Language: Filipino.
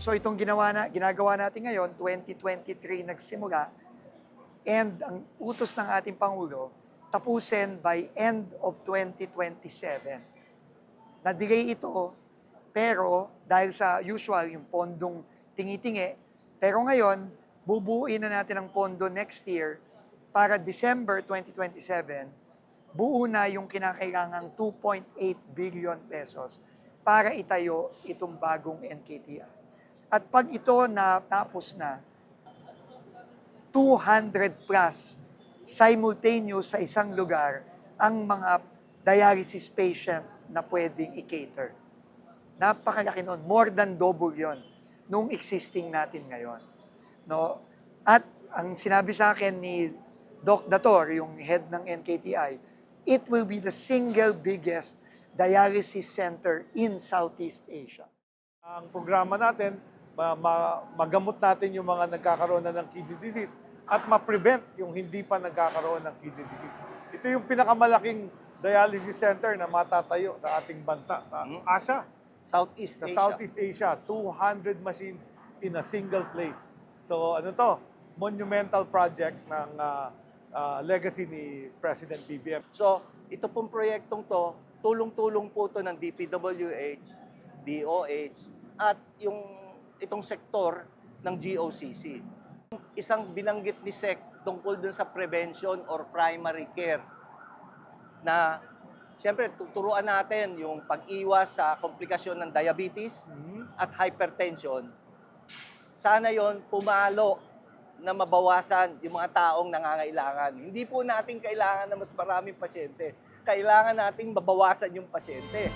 So itong ginagawa natin ngayon, 2023 nagsimula, and ang utos ng ating Pangulo, tapusin by end of 2027. Na-delay ito, pero dahil sa usual, yung pondong tingi-tingi, pero ngayon, bubuuin na natin ang pondo next year para December 2027, buo na yung kinakailangang 2.8 billion pesos para itayo itong bagong NKTI. At pag ito natapos na, 200 plus simultaneous sa isang lugar ang mga dialysis patient na pwedeng i-cater. Napakalaki nun, more than double yon nung existing natin ngayon. No? At ang sinabi sa akin ni Doc Dator, yung head ng NKTI, it will be the single biggest dialysis center in Southeast Asia. Ang programa natin, magamot natin yung mga nagkakaroon na ng kidney disease at ma-prevent yung hindi pa nagkakaroon ng kidney disease. Ito yung pinakamalaking dialysis center na matatayo sa ating bansa, sa Asia. Southeast Sa Asia. Southeast Asia, 200 machines in a single place. So ano to? Monumental project ng legacy ni President BBM. So, ito pong proyektong to, tulong-tulong po to ng DPWH, DOH, at itong sektor ng GOCC. Isang binanggit ni SEC tungkol dun sa prevention or primary care na siyempre tuturuan natin yung pag-iwas sa komplikasyon ng diabetes at hypertension. Sana yon pumalo na mabawasan yung mga taong nangangailangan. Hindi po natin kailangan na mas maraming pasyente. Kailangan nating mabawasan yung pasyente.